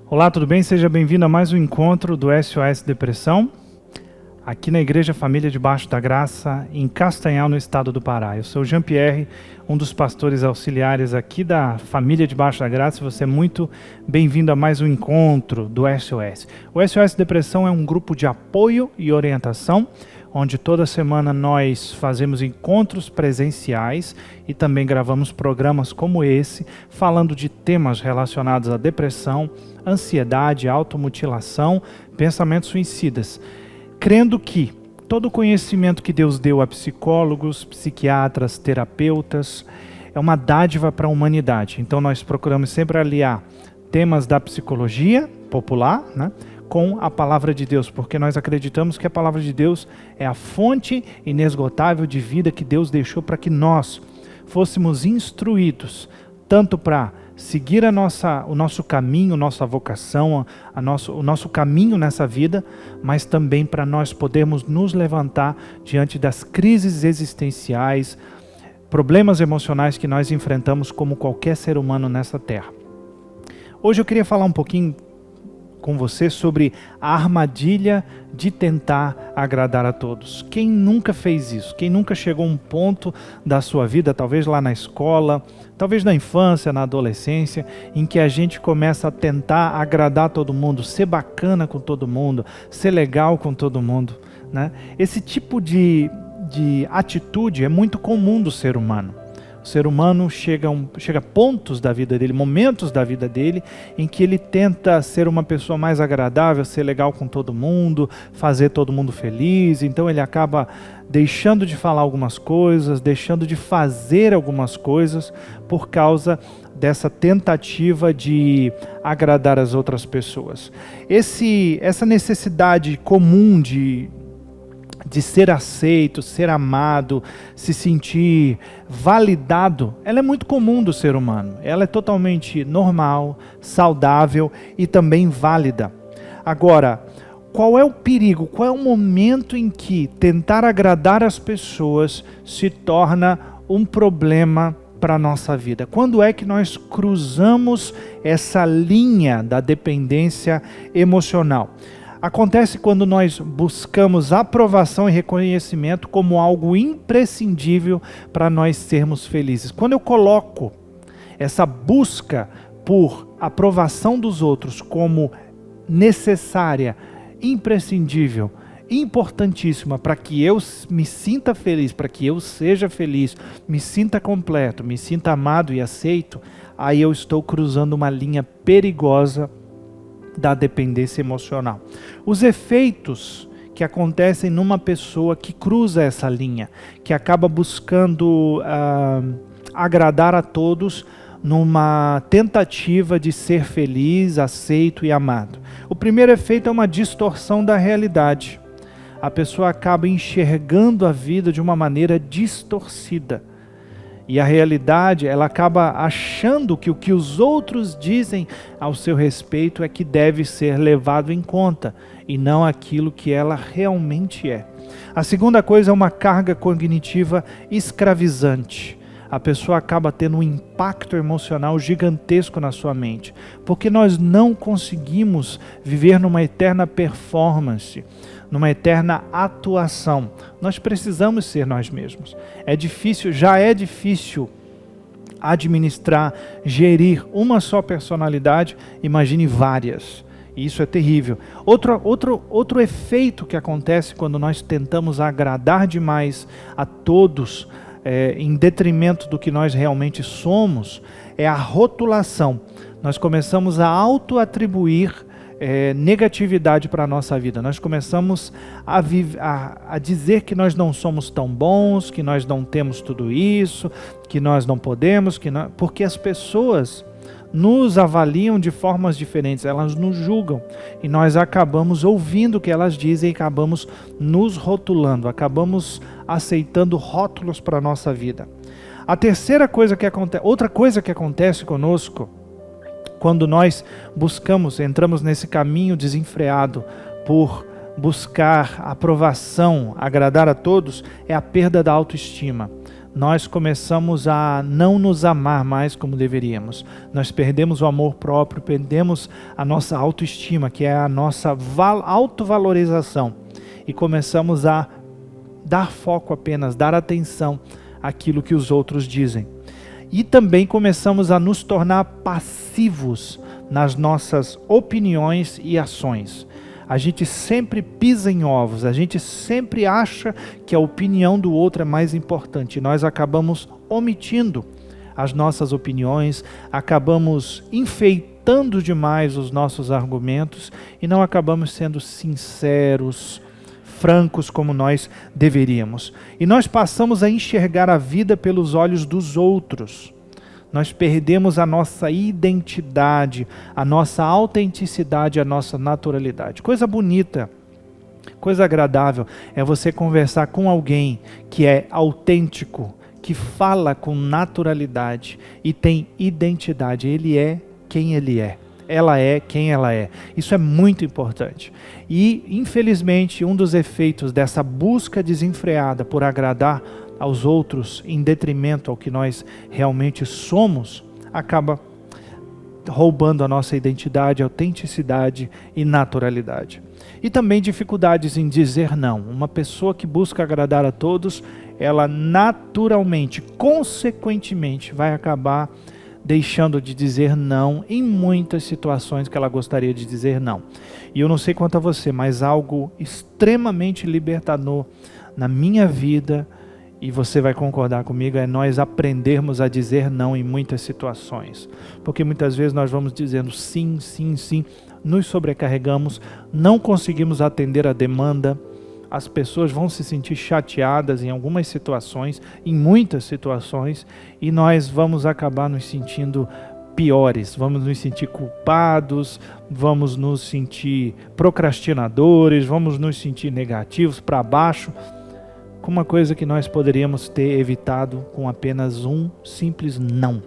Olá, tudo bem? Seja bem-vindo a mais um encontro do SOS Depressão, aqui na Igreja Família Debaixo da Graça, em Castanhal, no estado do Pará. Eu sou o Jean-Pierre, um dos pastores auxiliares aqui da Família Debaixo da Graça, e você é muito bem-vindo a mais um encontro do SOS. O SOS Depressão é um grupo de apoio e orientação, onde toda semana nós fazemos encontros presenciais e também gravamos programas como esse, falando de temas relacionados à depressão, ansiedade, automutilação, pensamentos suicidas, crendo que todo o conhecimento que Deus deu a psicólogos, psiquiatras, terapeutas, é uma dádiva para a humanidade. Então nós procuramos sempre aliar temas da psicologia popular, né, com a palavra de Deus, porque nós acreditamos que a palavra de Deus é a fonte inesgotável de vida que Deus deixou para que nós fôssemos instruídos, tanto para seguir o nosso caminho, nossa vocação, o nosso caminho nessa vida, mas também para nós podermos nos levantar diante das crises existenciais, problemas emocionais que nós enfrentamos como qualquer ser humano nessa terra. Hoje eu queria falar um pouquinho com você sobre a armadilha de tentar agradar a todos. Quem nunca fez isso? Quem nunca chegou a um ponto da sua vida, talvez lá na escola, talvez na infância, na adolescência, em que a gente começa a tentar agradar todo mundo, ser bacana com todo mundo, ser legal com todo mundo, né? Esse tipo de atitude é muito comum do ser humano. O ser humano chega a pontos da vida dele, momentos da vida dele, em que ele tenta ser uma pessoa mais agradável, ser legal com todo mundo, fazer todo mundo feliz. Então ele acaba deixando de falar algumas coisas, deixando de fazer algumas coisas por causa dessa tentativa de agradar as outras pessoas. Essa necessidade comum de ser aceito, ser amado, se sentir validado, ela é muito comum do ser humano. Ela é totalmente normal, saudável e também válida. Agora, qual é o perigo? Qual é o momento em que tentar agradar as pessoas se torna um problema para a nossa vida? Quando é que nós cruzamos essa linha da dependência emocional? Acontece quando nós buscamos aprovação e reconhecimento como algo imprescindível para nós sermos felizes. Quando eu coloco essa busca por aprovação dos outros como necessária, imprescindível, importantíssima para que eu me sinta feliz, para que eu seja feliz, me sinta completo, me sinta amado e aceito, aí eu estou cruzando uma linha perigosa da dependência emocional. Os efeitos que acontecem numa pessoa que cruza essa linha, que acaba buscando agradar a todos numa tentativa de ser feliz, aceito e amado. O primeiro efeito é uma distorção da realidade. A pessoa acaba enxergando a vida de uma maneira distorcida. E a realidade, ela acaba achando que o que os outros dizem ao seu respeito é que deve ser levado em conta, e não aquilo que ela realmente é. A segunda coisa é uma carga cognitiva escravizante. A pessoa acaba tendo um impacto emocional gigantesco na sua mente, porque nós não conseguimos viver numa eterna performance, numa eterna atuação. Nós precisamos ser nós mesmos. Já é difícil administrar, gerir uma só personalidade, imagine várias. E isso é terrível. Outro efeito que acontece quando nós tentamos agradar demais a todos, em detrimento do que nós realmente somos, é a rotulação. Nós começamos a auto-atribuir negatividade para a nossa vida. Nós começamos a dizer que nós não somos tão bons, que nós não temos tudo isso, que nós não podemos, porque as pessoas nos avaliam de formas diferentes, elas nos julgam e nós acabamos ouvindo o que elas dizem e acabamos nos rotulando, acabamos aceitando rótulos para a nossa vida. Outra coisa que acontece conosco quando nós entramos nesse caminho desenfreado por buscar aprovação, agradar a todos, é a perda da autoestima. nós começamos a não nos amar mais como deveríamos. Nós perdemos o amor próprio, perdemos a nossa autoestima, que é a nossa autovalorização, e começamos a dar foco apenas, dar atenção àquilo que os outros dizem. E também começamos a nos tornar passivos nas nossas opiniões e ações. A gente sempre pisa em ovos, a gente sempre acha que a opinião do outro é mais importante. Nós acabamos omitindo as nossas opiniões, acabamos enfeitando demais os nossos argumentos e não acabamos sendo sinceros, francos como nós deveríamos. E nós passamos a enxergar a vida pelos olhos dos outros. Nós perdemos a nossa identidade, a nossa autenticidade, a nossa naturalidade. Coisa bonita, coisa agradável é você conversar com alguém que é autêntico, que fala com naturalidade e tem identidade. Ele é quem ele é. Ela é quem ela é. Isso é muito importante. E, infelizmente, um dos efeitos dessa busca desenfreada por agradar aos outros em detrimento ao que nós realmente somos, acaba roubando a nossa identidade, autenticidade e naturalidade. E também dificuldades em dizer não. Uma pessoa que busca agradar a todos, ela naturalmente, consequentemente, vai acabar deixando de dizer não em muitas situações que ela gostaria de dizer não. E eu não sei quanto a você, mas algo extremamente libertador na minha vida, e você vai concordar comigo, é nós aprendermos a dizer não em muitas situações. Porque muitas vezes nós vamos dizendo sim, sim, sim, nos sobrecarregamos, não conseguimos atender a demanda, as pessoas vão se sentir chateadas em algumas situações, em muitas situações, e nós vamos acabar nos sentindo piores, vamos nos sentir culpados, vamos nos sentir procrastinadores, vamos nos sentir negativos, para baixo, com uma coisa que nós poderíamos ter evitado com apenas um simples não.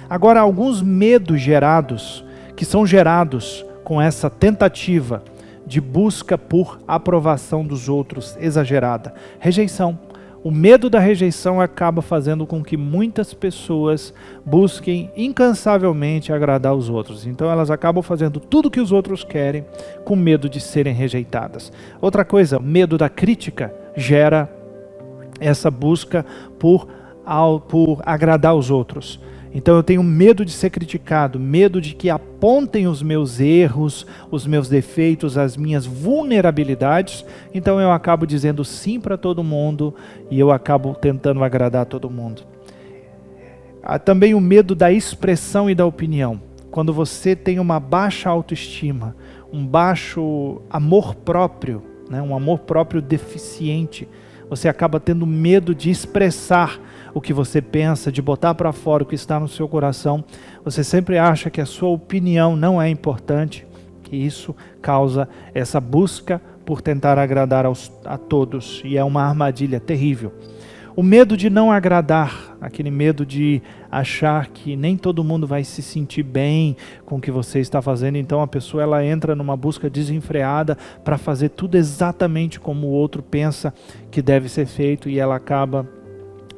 Agora, alguns medos gerados, que são gerados com essa tentativa de busca por aprovação dos outros exagerada. Rejeição. O medo da rejeição acaba fazendo com que muitas pessoas busquem incansavelmente agradar os outros. Então elas acabam fazendo tudo o que os outros querem com medo de serem rejeitadas. Outra coisa, o medo da crítica gera essa busca por agradar os outros. Então eu tenho medo de ser criticado, medo de que apontem os meus erros, os meus defeitos, as minhas vulnerabilidades. Então eu acabo dizendo sim para todo mundo e eu acabo tentando agradar todo mundo. Há também o medo da expressão e da opinião. Quando você tem uma baixa autoestima, um baixo amor próprio, um amor próprio deficiente, você acaba tendo medo de expressar o que você pensa, de botar para fora o que está no seu coração. Você sempre acha que a sua opinião não é importante, e isso causa essa busca por tentar agradar a todos, e é uma armadilha terrível. O medo de não agradar, aquele medo de achar que nem todo mundo vai se sentir bem com o que você está fazendo, então a pessoa ela entra numa busca desenfreada para fazer tudo exatamente como o outro pensa que deve ser feito, e ela acaba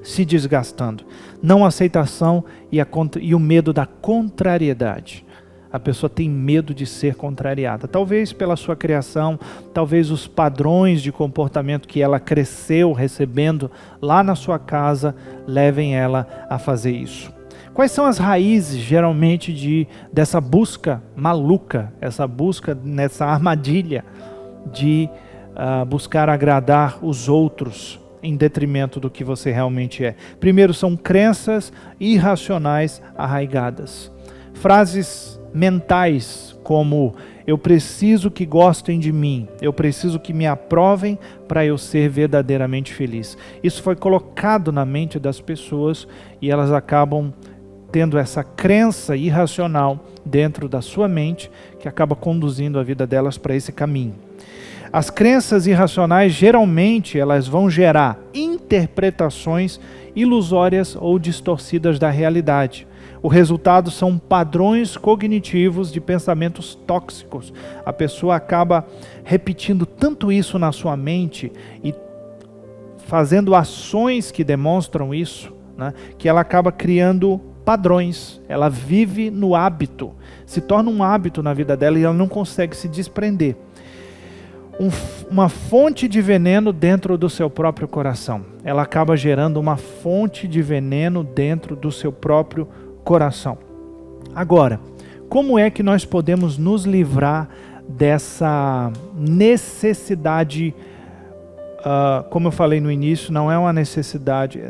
se desgastando. Não aceitação e o medo da contrariedade. A pessoa tem medo de ser contrariada, talvez pela sua criação, talvez os padrões de comportamento que ela cresceu recebendo lá na sua casa levem ela a fazer isso. Quais são as raízes, geralmente, dessa busca maluca, essa busca nessa armadilha de buscar agradar os outros em detrimento do que você realmente é? Primeiro, são crenças irracionais arraigadas. Frases mentais como: eu preciso que gostem de mim, eu preciso que me aprovem para eu ser verdadeiramente feliz. Isso foi colocado na mente das pessoas e elas acabam tendo essa crença irracional dentro da sua mente que acaba conduzindo a vida delas para esse caminho. As crenças irracionais, geralmente, elas vão gerar interpretações ilusórias ou distorcidas da realidade. O resultado são padrões cognitivos de pensamentos tóxicos. A pessoa acaba repetindo tanto isso na sua mente e fazendo ações que demonstram isso, né, que ela acaba criando padrões, ela vive no hábito, se torna um hábito na vida dela e ela não consegue se desprender. Uma fonte de veneno dentro do seu próprio coração. Ela acaba gerando uma fonte de veneno dentro do seu próprio coração. Agora, como é que nós podemos nos livrar dessa necessidade, como eu falei no início, não é uma necessidade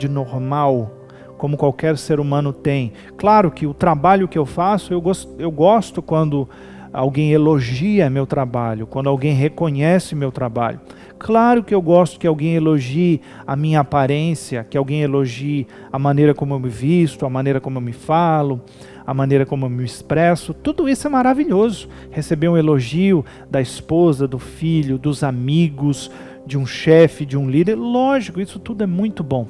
normal, como qualquer ser humano tem. Claro que o trabalho que eu faço, eu gosto quando alguém elogia meu trabalho, quando alguém reconhece meu trabalho. Claro que eu gosto que alguém elogie a minha aparência, que alguém elogie a maneira como eu me visto, a maneira como eu me falo, a maneira como eu me expresso. Tudo isso é maravilhoso. Receber um elogio da esposa, do filho, dos amigos, de um chefe, de um líder, lógico, isso tudo é muito bom.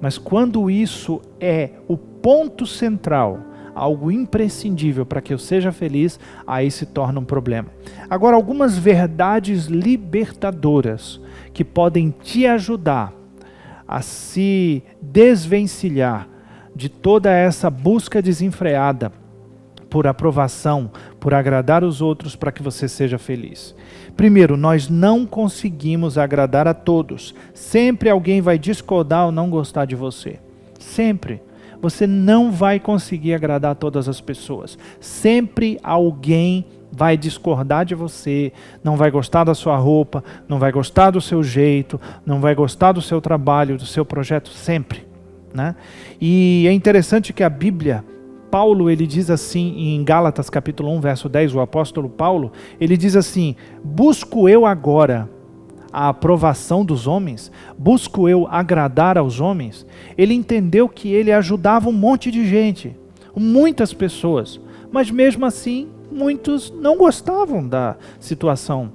Mas quando isso é o ponto central, algo imprescindível para que eu seja feliz, aí se torna um problema. Agora, algumas verdades libertadoras que podem te ajudar a se desvencilhar de toda essa busca desenfreada por aprovação, por agradar os outros para que você seja feliz. Primeiro, nós não conseguimos agradar a todos. Sempre alguém vai discordar ou não gostar de você. Sempre. Você não vai conseguir agradar todas as pessoas. Sempre alguém vai discordar de você, não vai gostar da sua roupa, não vai gostar do seu jeito, não vai gostar do seu trabalho, do seu projeto, sempre, né? E é interessante que a Bíblia, Paulo, ele diz assim em Gálatas capítulo 1, verso 10, o apóstolo Paulo, ele diz assim: busco eu agora a aprovação dos homens? Busco eu agradar aos homens? Ele entendeu que ele ajudava um monte de gente, muitas pessoas, mas mesmo assim, muitos não gostavam da situação,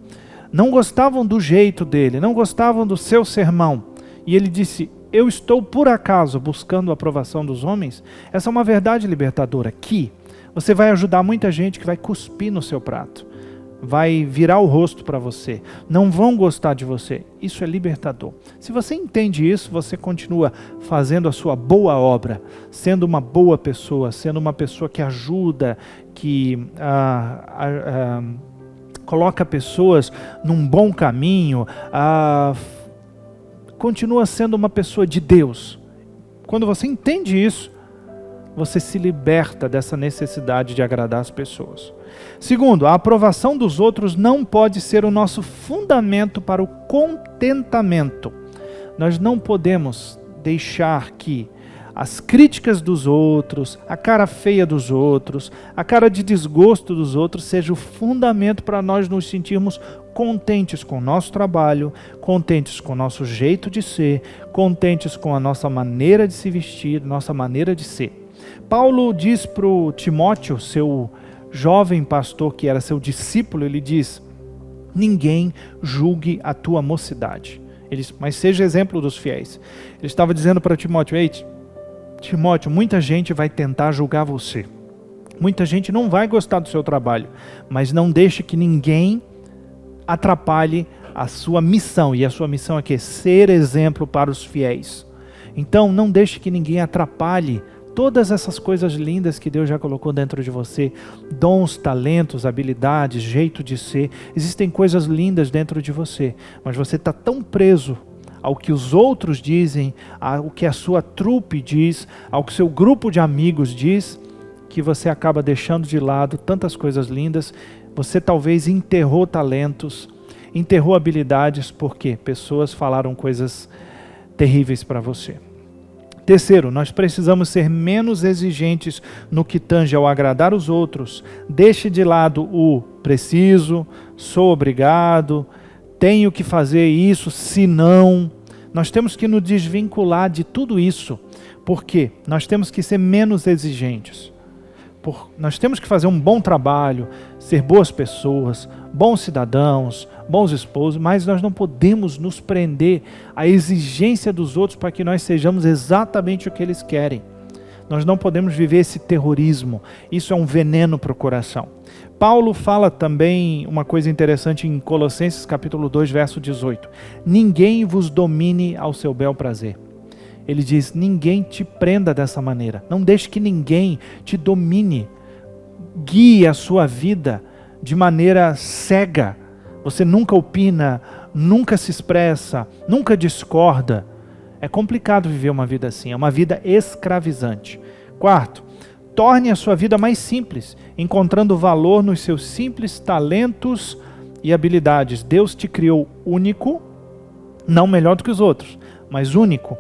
não gostavam do jeito dele, não gostavam do seu sermão. E ele disse: eu estou por acaso buscando a aprovação dos homens? Essa é uma verdade libertadora, que você vai ajudar muita gente que vai cuspir no seu prato, vai virar o rosto para você, não vão gostar de você. Isso é libertador. Se você entende isso, você continua fazendo a sua boa obra, sendo uma boa pessoa, sendo uma pessoa que ajuda, que coloca pessoas num bom caminho, continua sendo uma pessoa de Deus. Quando você entende isso, você se liberta dessa necessidade de agradar as pessoas. Segundo, a aprovação dos outros não pode ser o nosso fundamento para o contentamento. Nós não podemos deixar que as críticas dos outros, a cara feia dos outros, a cara de desgosto dos outros seja o fundamento para nós nos sentirmos contentes com o nosso trabalho, contentes com o nosso jeito de ser, contentes com a nossa maneira de se vestir, nossa maneira de ser. Paulo diz para o Timóteo, seu jovem pastor que era seu discípulo, ele diz: ninguém julgue a tua mocidade. Ele diz: mas seja exemplo dos fiéis. Ele estava dizendo para Timóteo: ei, Timóteo, muita gente vai tentar julgar você. Muita gente não vai gostar do seu trabalho, mas não deixe que ninguém atrapalhe a sua missão. E a sua missão é que? Ser exemplo para os fiéis. Então não deixe que ninguém atrapalhe todas essas coisas lindas que Deus já colocou dentro de você, dons, talentos, habilidades, jeito de ser. Existem coisas lindas dentro de você, mas você está tão preso ao que os outros dizem, ao que a sua trupe diz, ao que o seu grupo de amigos diz, que você acaba deixando de lado tantas coisas lindas. Você talvez enterrou talentos, enterrou habilidades, porque pessoas falaram coisas terríveis para você. Terceiro, nós precisamos ser menos exigentes no que tange ao agradar os outros. Deixe de lado o preciso, sou obrigado, tenho que fazer isso, se não. Nós temos que nos desvincular de tudo isso, porque nós temos que ser menos exigentes. Nós temos que fazer um bom trabalho, ser boas pessoas, bons cidadãos, bons esposos, mas nós não podemos nos prender à exigência dos outros para que nós sejamos exatamente o que eles querem. Nós não podemos viver esse terrorismo. Isso é um veneno para o coração. Paulo fala também uma coisa interessante em Colossenses capítulo 2, verso 18. Ninguém vos domine ao seu bel prazer. Ele diz, ninguém te prenda dessa maneira. Não deixe que ninguém te domine. Guie a sua vida de maneira cega. Você nunca opina, nunca se expressa, nunca discorda. É complicado viver uma vida assim, é uma vida escravizante. Quarto, torne a sua vida mais simples, encontrando valor nos seus simples talentos e habilidades. Deus te criou único, não melhor do que os outros, mas único.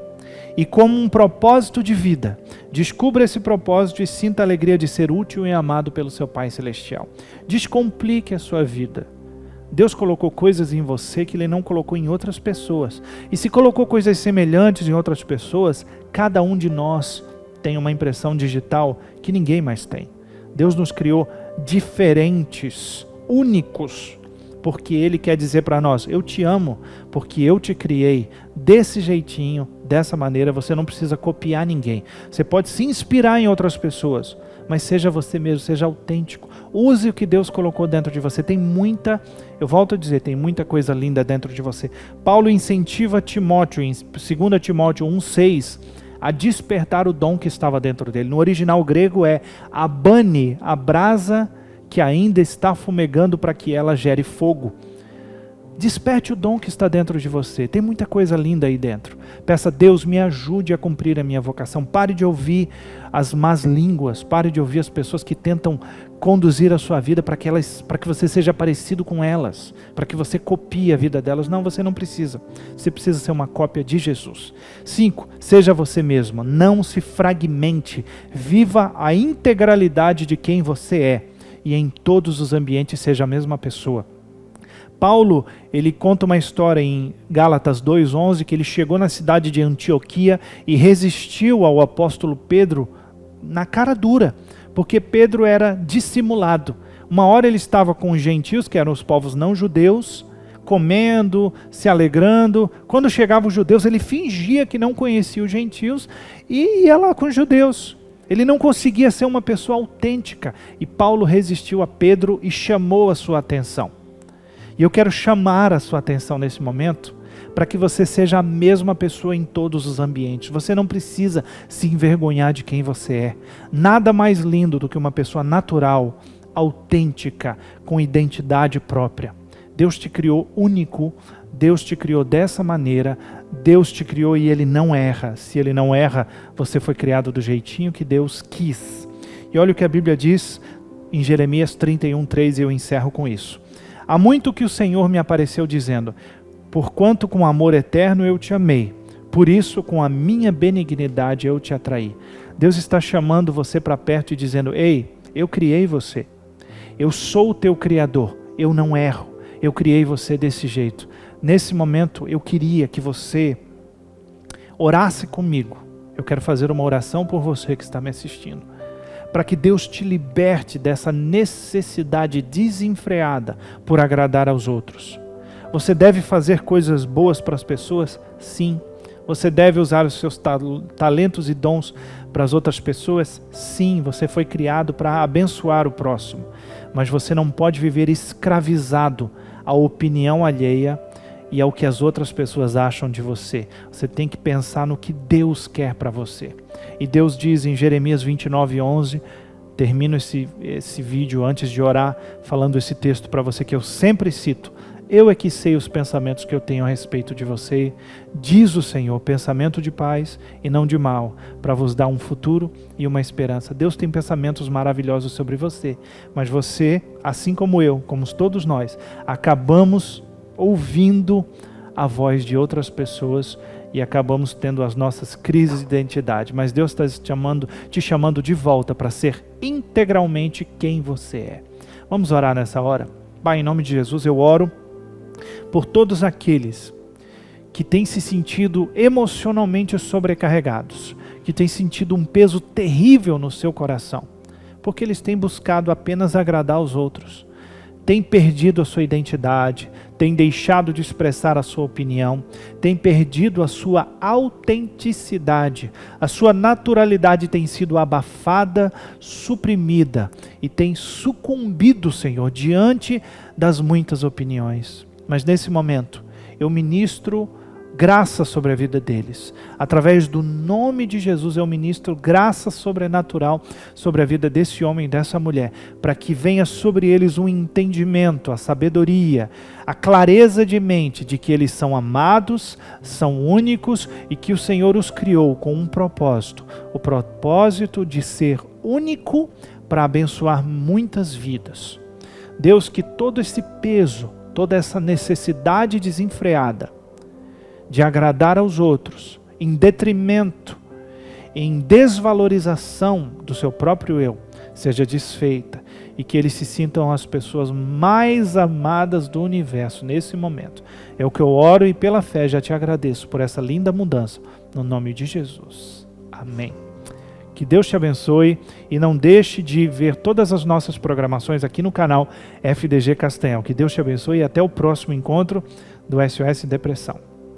E como um propósito de vida. Descubra esse propósito e sinta a alegria de ser útil e amado pelo seu Pai Celestial. Descomplique a sua vida. Deus colocou coisas em você que Ele não colocou em outras pessoas. E se colocou coisas semelhantes em outras pessoas, cada um de nós tem uma impressão digital que ninguém mais tem. Deus nos criou diferentes, únicos, porque Ele quer dizer para nós, eu te amo, porque eu te criei desse jeitinho, dessa maneira. Você não precisa copiar ninguém. Você pode se inspirar em outras pessoas, mas seja você mesmo, seja autêntico. Use o que Deus colocou dentro de você. Tem muita, eu volto a dizer, tem muita coisa linda dentro de você. Paulo incentiva Timóteo, em 2 Timóteo 1,6, a despertar o dom que estava dentro dele. No original grego é abane a brasa que ainda está fumegando para que ela gere fogo. Desperte o dom que está dentro de você. Tem muita coisa linda aí dentro. Peça a Deus, me ajude a cumprir a minha vocação. Pare de ouvir as más línguas. Pare de ouvir as pessoas que tentam conduzir a sua vida para que você seja parecido com elas, para que você copie a vida delas. Não, você não precisa. Você precisa ser uma cópia de Jesus. 5. Seja você mesmo. Não se fragmente. Viva a integralidade de quem você é. E em todos os ambientes seja a mesma pessoa. Paulo, ele conta uma história em Gálatas 2:11, que ele chegou na cidade de Antioquia e resistiu ao apóstolo Pedro na cara dura, porque Pedro era dissimulado. Uma hora ele estava com os gentios, que eram os povos não judeus, comendo, se alegrando. Quando chegavam os judeus, ele fingia que não conhecia os gentios e ia lá com os judeus. Ele não conseguia ser uma pessoa autêntica. E Paulo resistiu a Pedro e chamou a sua atenção. E eu quero chamar a sua atenção nesse momento para que você seja a mesma pessoa em todos os ambientes. Você não precisa se envergonhar de quem você é. Nada mais lindo do que uma pessoa natural, autêntica, com identidade própria. Deus te criou único, Deus te criou dessa maneira, Deus te criou e Ele não erra. Se Ele não erra, você foi criado do jeitinho que Deus quis. E olha o que a Bíblia diz em Jeremias 31:3, e eu encerro com isso. Há muito que o Senhor me apareceu dizendo, porquanto com amor eterno eu te amei, por isso com a minha benignidade eu te atraí. Deus está chamando você para perto e dizendo, ei, eu criei você, eu sou o teu Criador, eu não erro, eu criei você desse jeito. Nesse momento eu queria que você orasse comigo. Eu quero fazer uma oração por você que está me assistindo, para que Deus te liberte dessa necessidade desenfreada por agradar aos outros. Você deve fazer coisas boas para as pessoas? Sim. Você deve usar os seus talentos e dons para as outras pessoas? Sim. Você foi criado para abençoar o próximo. Mas você não pode viver escravizado à opinião alheia e ao que as outras pessoas acham de você. Você tem que pensar no que Deus quer para você. E Deus diz em Jeremias 29:11, termino esse vídeo antes de orar, falando esse texto para você que eu sempre cito. Eu é que sei os pensamentos que eu tenho a respeito de você, diz o Senhor, pensamento de paz e não de mal, para vos dar um futuro e uma esperança. Deus tem pensamentos maravilhosos sobre você, mas você, assim como eu, como todos nós, acabamos ouvindo a voz de outras pessoas e acabamos tendo as nossas crises de identidade. Mas Deus está te chamando de volta para ser integralmente quem você é. Vamos orar nessa hora? Pai, em nome de Jesus, eu oro por todos aqueles que têm se sentido emocionalmente sobrecarregados, que têm sentido um peso terrível no seu coração, porque eles têm buscado apenas agradar aos outros. tem perdido a sua identidade, tem deixado de expressar a sua opinião, tem perdido a sua autenticidade, a sua naturalidade tem sido abafada, suprimida e tem sucumbido, Senhor, diante das muitas opiniões. Mas nesse momento, eu ministro graça sobre a vida deles. Através do nome de Jesus, eu ministro graça sobrenatural sobre a vida desse homem e dessa mulher, para que venha sobre eles um entendimento, a sabedoria, a clareza de mente de que eles são amados, são únicos e que o Senhor os criou com um propósito, o propósito de ser único para abençoar muitas vidas. Deus, que todo esse peso, toda essa necessidade desenfreada de agradar aos outros, em detrimento, em desvalorização do seu próprio eu, seja desfeita e que eles se sintam as pessoas mais amadas do universo nesse momento. É o que eu oro e pela fé já te agradeço por essa linda mudança, no nome de Jesus. Amém. Que Deus te abençoe e não deixe de ver todas as nossas programações aqui no canal FDG Castanhal. Que Deus te abençoe e até o próximo encontro do SOS Depressão.